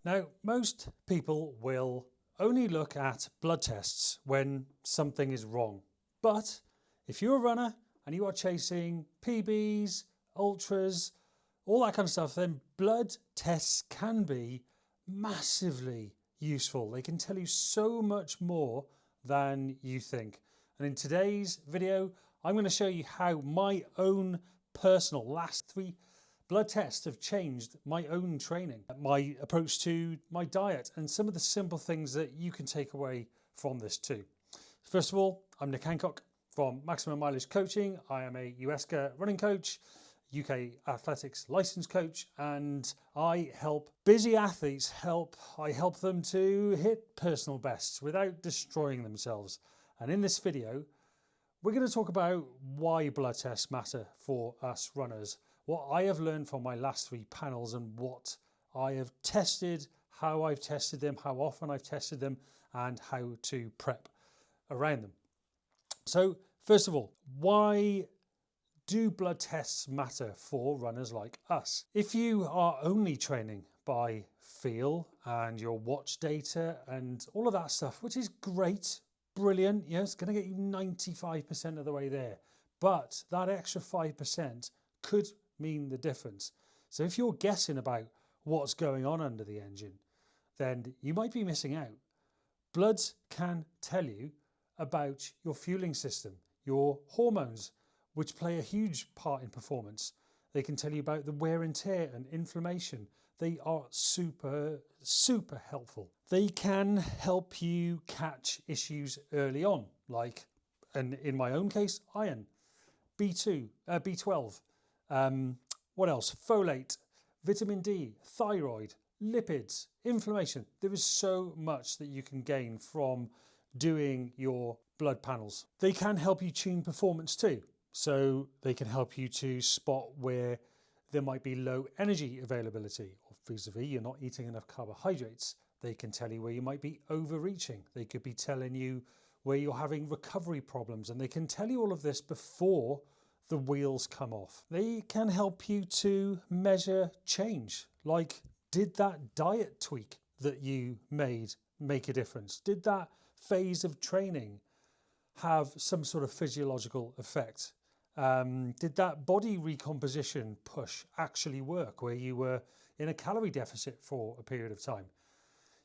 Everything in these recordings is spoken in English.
Now, most people will only look at blood tests when something is wrong. But if you're a runner and you are chasing PBs, ultras, all that kind of stuff, then blood tests can be massively useful. They can tell you so much more than you think. And in today's video, I'm going to show you how my own personal last 3 blood tests have changed my own training, my approach to my diet, and some of the simple things that you can take away from this too. First of all, I'm Nick Hancock from Maximum Mileage Coaching. I am a USCA running coach, UK athletics license coach, and I help busy athletes I help them to hit personal bests without destroying themselves. And in this video, we're going to talk about why blood tests matter for us runners, what I have learned from my last 3 panels and what I have tested, how I've tested them, how often I've tested them, and how to prep around them. So first of all, why do blood tests matter for runners like us? If you are only training by feel and your watch data and all of that stuff, which is great, brilliant, yeah, it's going to get you 95% of the way there, but that extra 5% could mean the difference. So if you're guessing about what's going on under the engine, then you might be missing out. Bloods can tell you about your fueling system, your hormones, which play a huge part in performance. They can tell you about the wear and tear and inflammation. They are super, super helpful. They can help you catch issues early on, like, and in my own case, iron, B12, what else? Folate, vitamin D, thyroid, lipids, inflammation. There is so much that you can gain from doing your blood panels. They can help you tune performance too. So they can help you to spot where there might be low energy availability, or vis-a-vis you're not eating enough carbohydrates. They can tell you where you might be overreaching. They could be telling you where you're having recovery problems, and they can tell you all of this before the wheels come off. They can help you to measure change, like, did that diet tweak that you made make a difference? Did that phase of training have some sort of physiological effect? Did that body recomposition push actually work, where you were in a calorie deficit for a period of time?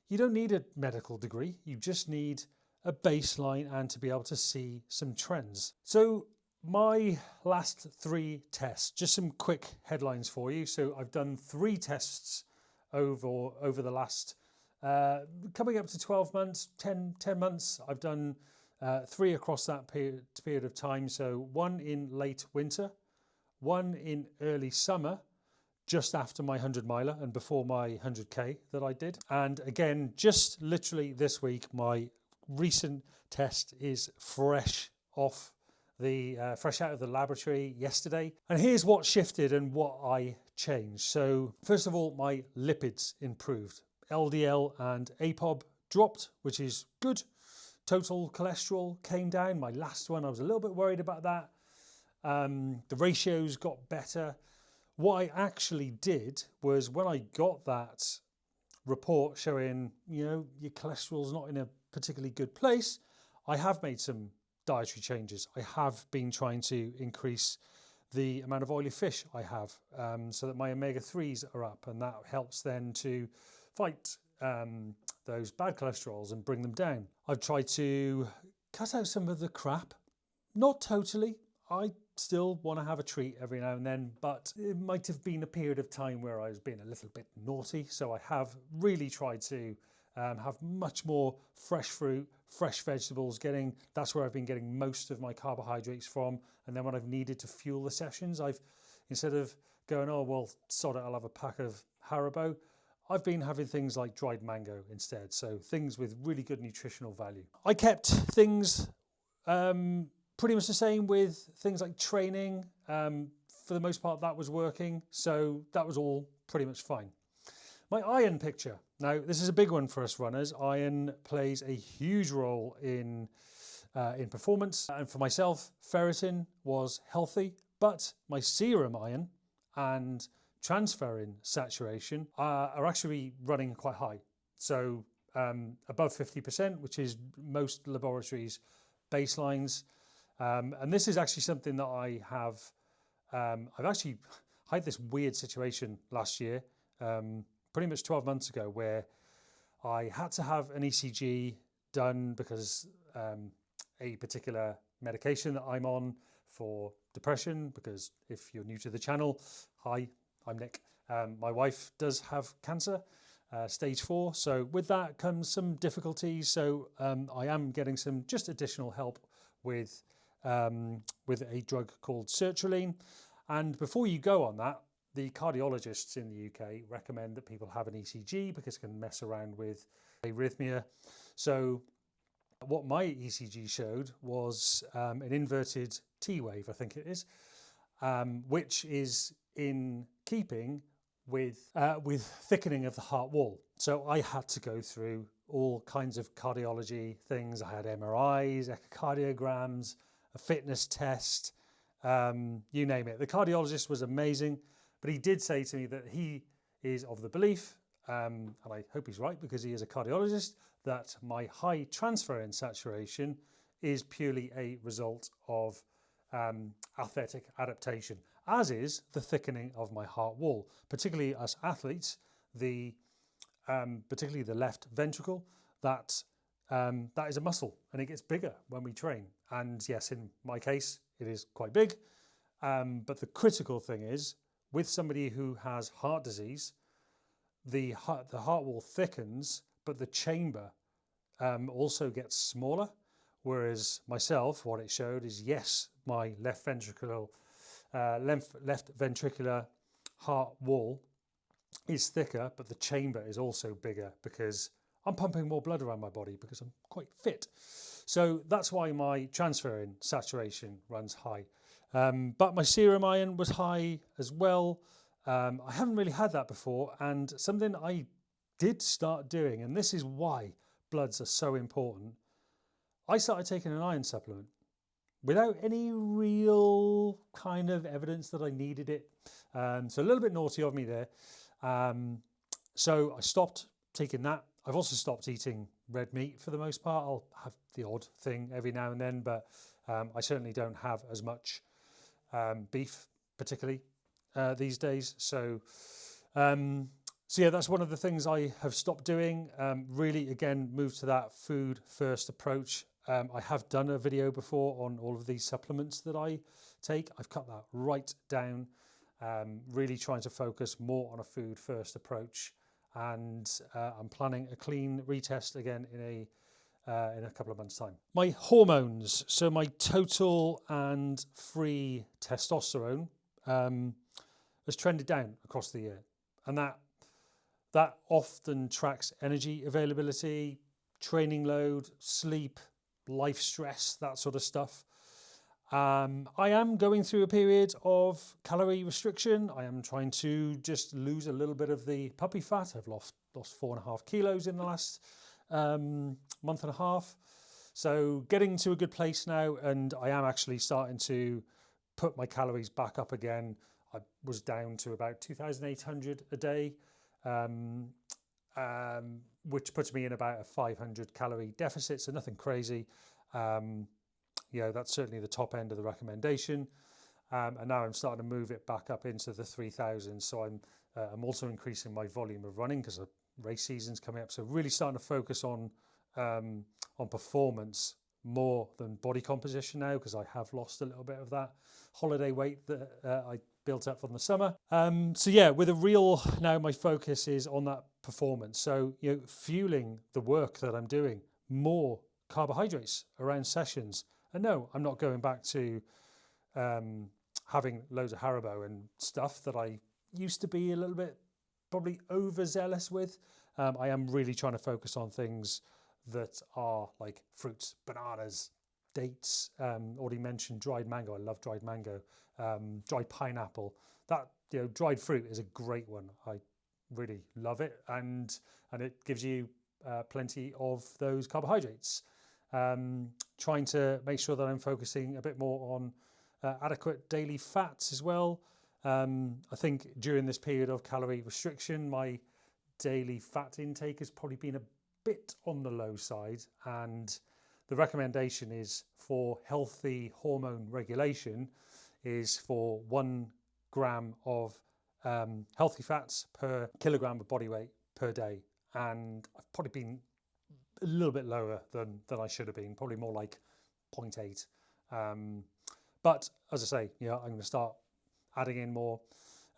You don't need a medical degree, you just need a baseline and to be able to see some trends. So my last 3 tests, just some quick headlines for you. So I've done 3 tests over the last, coming up to 12 months, 10 months. I've done 3 across that period of time. So 1 in late winter, 1 in early summer, just after my 100 miler and before my 100k that I did. And again, just literally this week, my recent test is fresh out of the laboratory yesterday. And here's what shifted and what I changed. So first of all, my lipids improved. LDL and APOB dropped, which is good. Total cholesterol came down. My last one, I was a little bit worried about that. The ratios got better. What I actually did was, when I got that report showing, your cholesterol's not in a particularly good place, I have made some dietary changes. I have been trying to increase the amount of oily fish I have, so that my omega-3s are up, and that helps then to fight those bad cholesterols and bring them down. I've tried to cut out some of the crap, not totally. I still want to have a treat every now and then, but it might have been a period of time where I was being a little bit naughty, so I have really tried to have much more fresh fruit, fresh vegetables. That's where I've been getting most of my carbohydrates from. And then when I've needed to fuel the sessions, instead of going, oh, well, sod it, I'll have a pack of Haribo, I've been having things like dried mango instead. So things with really good nutritional value. I kept things pretty much the same with things like training. For the most part, that was working. So that was all pretty much fine. My iron picture. Now, this is a big one for us runners. Iron plays a huge role in performance. And for myself, ferritin was healthy, but my serum iron and transferrin saturation are actually running quite high. So above 50%, which is most laboratories' baselines. And this is actually something that I have, I've actually had this weird situation last year, pretty much 12 months ago, where I had to have an ECG done because a particular medication that I'm on for depression, because if you're new to the channel, hi, I'm Nick. My wife does have cancer, stage 4. So with that comes some difficulties. So I am getting some just additional help with a drug called sertraline. And before you go on that, the cardiologists in the UK recommend that people have an ECG because it can mess around with arrhythmia. So what my ECG showed was an inverted T wave, I think it is, which is in keeping with thickening of the heart wall. So I had to go through all kinds of cardiology things. I had MRIs, echocardiograms, a fitness test, you name it. The cardiologist was amazing, but he did say to me that he is of the belief, and I hope he's right because he is a cardiologist, that my high transferrin saturation is purely a result of athletic adaptation, as is the thickening of my heart wall. Particularly as athletes, particularly the left ventricle, that is a muscle and it gets bigger when we train. And yes, in my case, it is quite big. But the critical thing is, with somebody who has heart disease, the heart wall thickens, but the chamber also gets smaller. Whereas myself, what it showed is, yes, my left ventricular heart wall is thicker, but the chamber is also bigger because I'm pumping more blood around my body because I'm quite fit. So that's why my transferrin saturation runs high. But my serum iron was high as well. I haven't really had that before, and something I did start doing, and this is why bloods are so important. I started taking an iron supplement without any real kind of evidence that I needed it. So a little bit naughty of me there. So I stopped taking that. I've also stopped eating red meat for the most part. I'll have the odd thing every now and then, but I certainly don't have as much beef, particularly these days. So yeah, that's one of the things I have stopped doing. Really, again, move to that food first approach. I have done a video before on all of these supplements that I take. I've cut that right down, really trying to focus more on a food first approach. And I'm planning a clean retest again in a couple of months' time. My hormones, so my total and free testosterone has trended down across the year. And that often tracks energy availability, training load, sleep, life stress, that sort of stuff. I am going through a period of calorie restriction. I am trying to just lose a little bit of the puppy fat. I've lost 4.5 kilos in the last month and a half. So getting to a good place now, and I am actually starting to put my calories back up again. I was down to about 2,800 a day, which puts me in about a 500 calorie deficit, so nothing crazy. That's certainly the top end of the recommendation. And now I'm starting to move it back up into the 3,000. So I'm also increasing my volume of running because the race season's coming up. So really starting to focus on performance more than body composition now, because I have lost a little bit of that holiday weight that I built up from the summer. So yeah, with now my focus is on that performance. So, fueling the work that I'm doing, more carbohydrates around sessions. And no, I'm not going back to having loads of Haribo and stuff that I used to be a little bit probably overzealous with. I am really trying to focus on things that are like fruits, bananas, dates, already mentioned dried mango. I love dried mango, dried pineapple. That, dried fruit is a great one. I really love it, and it gives you plenty of those carbohydrates. Trying to make sure that I'm focusing a bit more on adequate daily fats as well. I think during this period of calorie restriction, my daily fat intake has probably been a bit on the low side, and the recommendation is for healthy hormone regulation is for 1 gram of healthy fats per kilogram of body weight per day, and I've probably been a little bit lower than I should have been, probably more like 0.8. But as I say, I'm going to start adding in more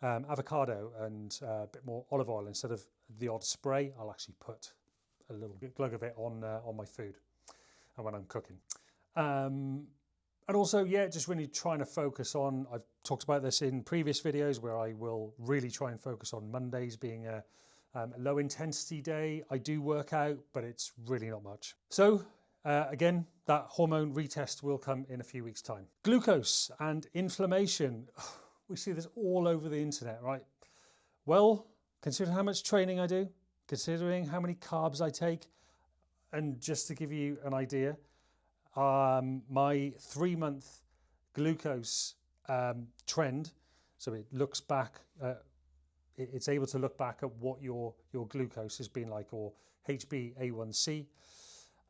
avocado and a bit more olive oil instead of the odd spray. I'll actually put a little glug of it on my food and when I'm cooking. And also, just really trying to focus on, I've talked about this in previous videos where I will really try and focus on Mondays being a low intensity day. I do work out, but it's really not much. So again, that hormone retest will come in a few weeks' time. Glucose and inflammation. We see this all over the internet, right? Well, considering how much training I do, considering how many carbs I take, and just to give you an idea, my 3-month glucose trend, so it looks back, it's able to look back at what your glucose has been like, or HbA1c,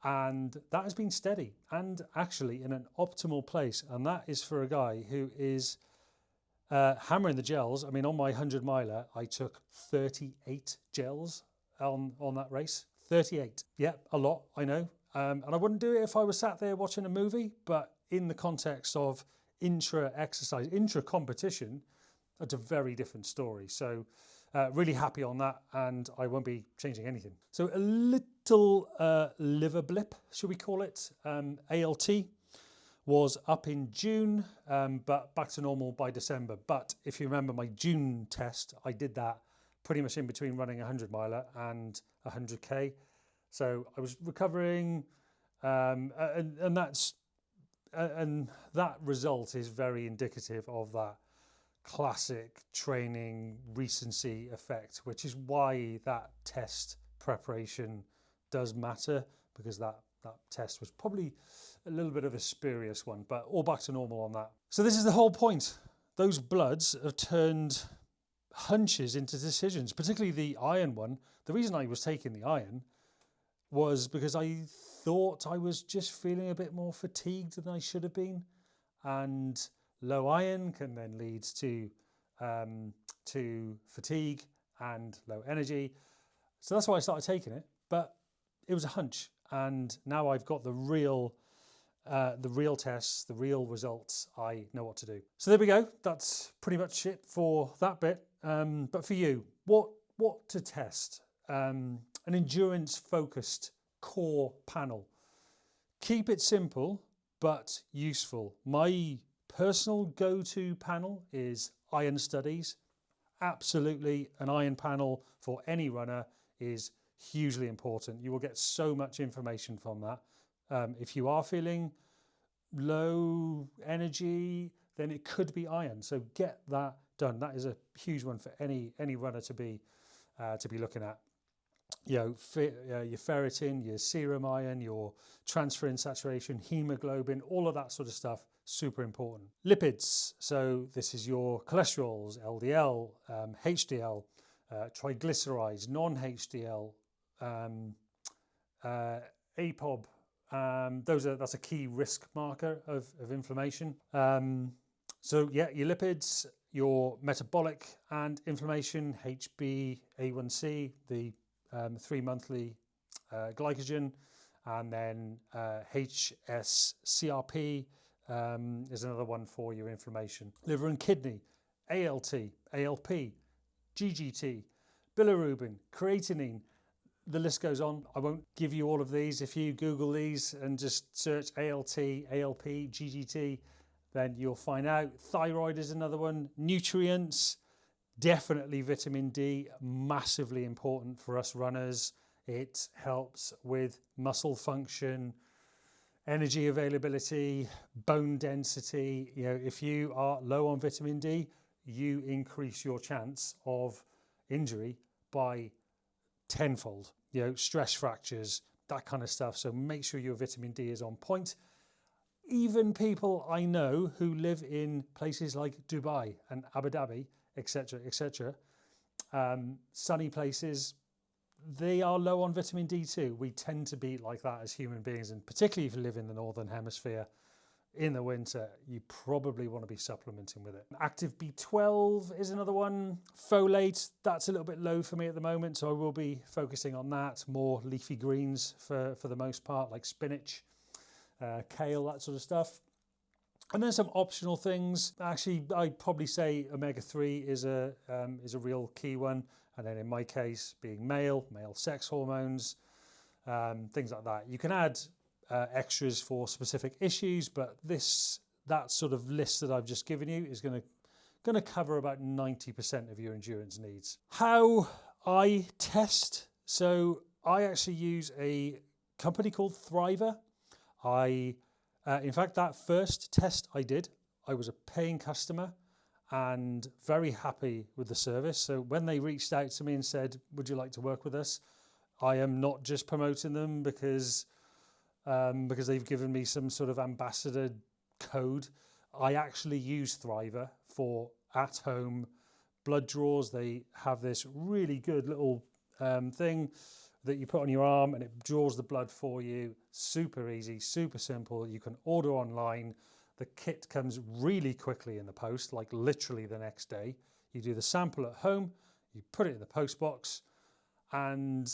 and that has been steady and actually in an optimal place. And that is for a guy who is hammering the gels. I mean, on my 100 miler, I took 38 gels on that race. 38. Yeah, a lot, I know. And I wouldn't do it if I was sat there watching a movie, but in the context of intra-exercise, intra-competition, that's a very different story. So really happy on that, and I won't be changing anything. So a little liver blip, should we call it? ALT was up in June, but back to normal by December. But if you remember my June test, I did that pretty much in between running a 100 miler and 100k. So I was recovering, and that result is very indicative of that classic training recency effect, which is why that test preparation does matter, because that test was probably a little bit of a spurious one, but all back to normal on that. So this is the whole point. Those bloods have turned hunches into decisions, particularly the iron one. The reason I was taking the iron was because I thought I was just feeling a bit more fatigued than I should have been, and low iron can then lead to fatigue and low energy. So that's why I started taking it, but it was a hunch, and now I've got the real tests, the real results. I know what to do. So there we go. That's pretty much it for that bit. But for you, what to test? An endurance-focused core panel. Keep it simple, but useful. My personal go-to panel is iron studies. Absolutely, an iron panel for any runner is hugely important. You will get so much information from that. If you are feeling low energy, then it could be iron. So get that done. That is a huge one for any runner to be looking at. Your ferritin, your serum iron, your transferrin saturation, hemoglobin, all of that sort of stuff, super important. Lipids, so this is your cholesterols, LDL, HDL, triglycerides, non-HDL, APOB. That's a key risk marker of inflammation. So yeah, your lipids, your metabolic and inflammation, HbA1c, the 3-monthly glycogen, and then HSCRP is another one for your inflammation. Liver and kidney, ALT, ALP, GGT, bilirubin, creatinine. The list goes on. I won't give you all of these. If you Google these and just search ALT, ALP, GGT, then you'll find out. Thyroid is another one. Nutrients, definitely vitamin D, massively important for us runners. It helps with muscle function, energy availability, bone density. If you are low on vitamin D, you increase your chance of injury by tenfold. Stress fractures, that kind of stuff. So make sure your vitamin D is on point. even people I know who live in places like Dubai and Abu Dhabi, etc., sunny places, they are low on vitamin D too. We tend to be like that as human beings, and particularly if you live in the Northern Hemisphere in the winter, you probably want to be supplementing with it. Active B12 is another one. Folate, that's a little bit low for me at the moment, so I will be focusing on that. More leafy greens for the most part, like spinach, kale, that sort of stuff. And then some optional things. Actually, I'd probably say omega-3 is a real key one. And then in my case, being male sex hormones, things like that. You can add extras for specific issues, but that sort of list that I've just given you is going to cover about 90% of your endurance needs. How I test. So I actually use a company called Thriver. In fact, that first test I did, I was a paying customer and very happy with the service. So when they reached out to me and said, would you like to work with us? I am not just promoting them because they've given me some sort of ambassador code. I actually use Thriver for at-home blood draws. They have this really good little thing that you put on your arm and it draws the blood for you. Super easy, super simple. You can order online. The kit comes really quickly in the post, like literally the next day. You do the sample at home, you put it in the post box, and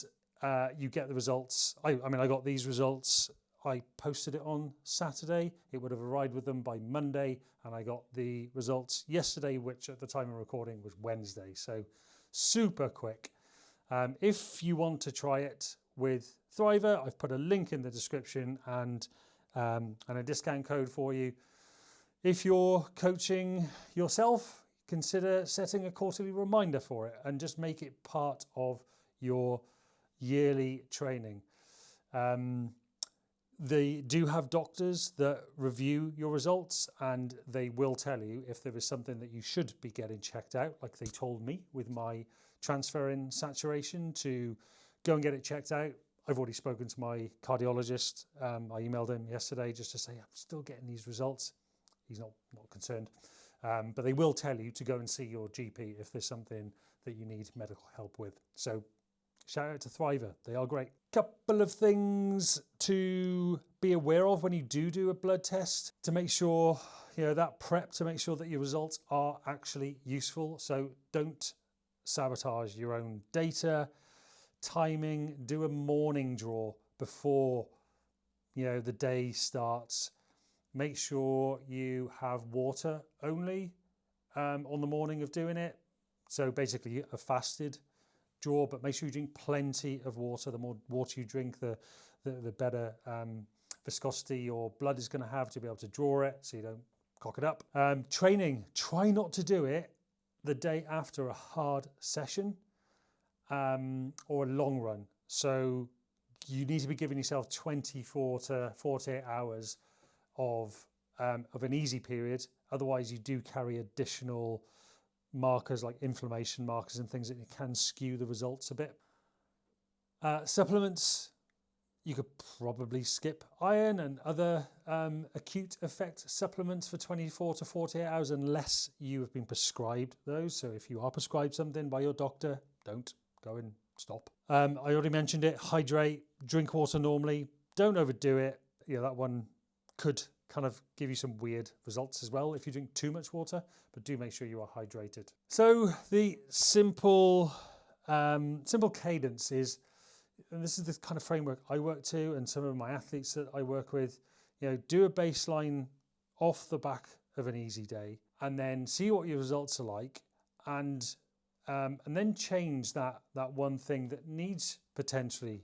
you get the results. I got these results. I posted it on Saturday. It would have arrived with them by Monday, and I got the results yesterday, which at the time of recording was Wednesday. So super quick. If you want to try it with Thriver, I've put a link in the description and a discount code for you. If you're coaching yourself, consider setting a quarterly reminder for it and just make it part of your yearly training. They do have doctors that review your results, and they will tell you if there is something that you should be getting checked out, like they told me with my transfer in saturation to go and get it checked out. I've already spoken to my cardiologist. I emailed him yesterday just to say I'm still getting these results. He's not concerned, but they will tell you to go and see your GP if there's something that you need medical help with. So shout out to Thriver, they are great. Couple of things to be aware of when you do a blood test to make sure, that prep to make sure that your results are actually useful. So don't sabotage your own data. Timing, do a morning draw before, the day starts. Make sure you have water only on the morning of doing it. So basically a fasted draw, but make sure you drink plenty of water. The more water you drink, the better viscosity your blood is going to have to be able to draw it, so you don't cock it up. Training, try not to do it the day after a hard session or a long run. So you need to be giving yourself 24 to 48 hours of an easy period. Otherwise, you do carry additional markers like inflammation markers and things that can skew the results a bit. Supplements, you could probably skip iron and other acute effect supplements for 24 to 48 hours unless you have been prescribed those. So if you are prescribed something by your doctor, don't go and stop. I already mentioned it, hydrate, drink water normally, don't overdo it. That one could kind of give you some weird results as well if you drink too much water, but do make sure you are hydrated. So the simple cadence is, and this is the kind of framework I work to and some of my athletes that I work with, do a baseline off the back of an easy day and then see what your results are like, and then change that one thing that needs potentially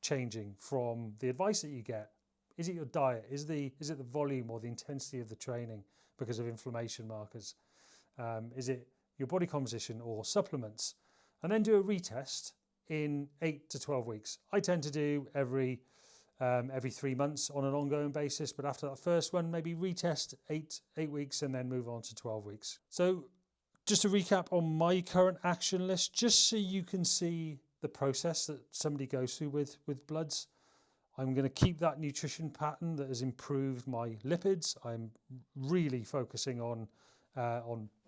changing from the advice that you get. Is it your diet? Is it the volume or the intensity of the training because of inflammation markers? Is it your body composition or supplements? And then do a retest in 8 to 12 weeks. I tend to do every 3 months on an ongoing basis, but after that first one, maybe retest 8 weeks and then move on to 12 weeks. So just to recap on my current action list, just so you can see the process that somebody goes through with bloods. I'm going to keep that nutrition pattern that has improved my lipids. I'm really focusing on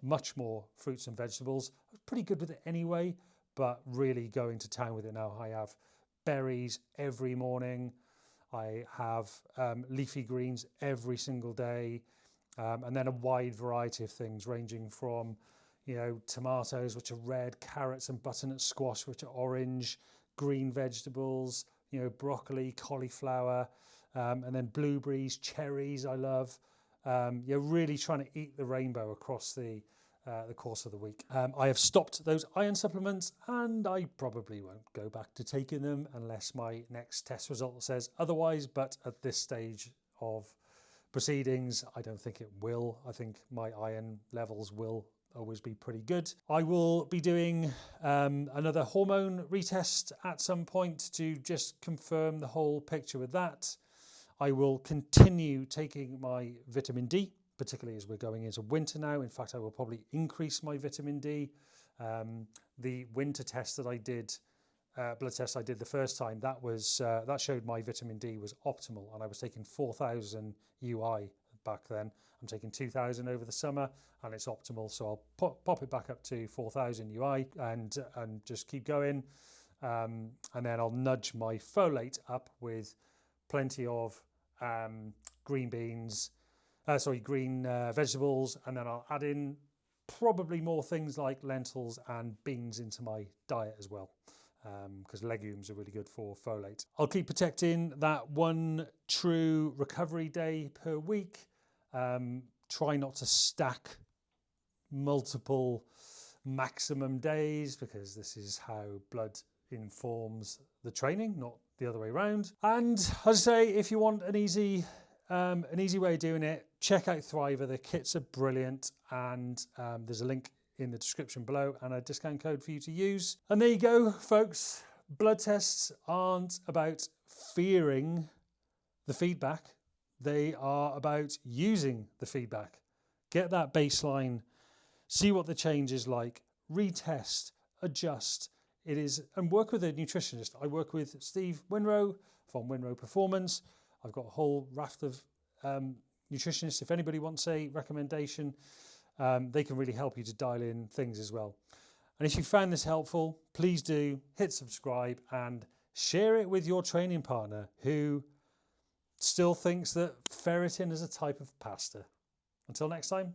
much more fruits and vegetables. I was pretty good with it anyway, but really going to town with it now. I have berries every morning. I have leafy greens every single day, and then a wide variety of things ranging from, you know, tomatoes, which are red, carrots and butternut squash, which are orange, green vegetables, you know, broccoli, cauliflower, and then blueberries, cherries I love. You're really trying to eat the rainbow across the course of the week. I have stopped those iron supplements, and I probably won't go back to taking them unless my next test result says otherwise, but at this stage of proceedings, I don't think it will. I think my iron levels will always be pretty good. I will be doing another hormone retest at some point to just confirm the whole picture with that. I will continue taking my vitamin D, particularly as we're going into winter now. In fact, I will probably increase my vitamin D. The winter test that I did, blood test I did the first time, that showed my vitamin D was optimal, and I was taking 4,000 UI back then. I'm taking 2,000 over the summer, and it's optimal. So I'll pop it back up to 4,000 UI and just keep going. And then I'll nudge my folate up with plenty of green vegetables, and then I'll add in probably more things like lentils and beans into my diet as well, because legumes are really good for folate. I'll keep protecting that one true recovery day per week. Try not to stack multiple maximum days, because this is how blood informs the training, not the other way around. And as I say, if you want an easy way of doing it, check out Thriver. The kits are brilliant, and there's a link in the description below and a discount code for you to use. And there you go, folks. Blood tests aren't about fearing the feedback. They are about using the feedback. Get that baseline, see what the change is like, retest, adjust. It is, and work with a nutritionist. I work with Steve Winrow from Winrow Performance. I've got a whole raft of nutritionists. If anybody wants a recommendation, they can really help you to dial in things as well. And if you found this helpful, please do hit subscribe and share it with your training partner who still thinks that ferritin is a type of pasta. Until next time.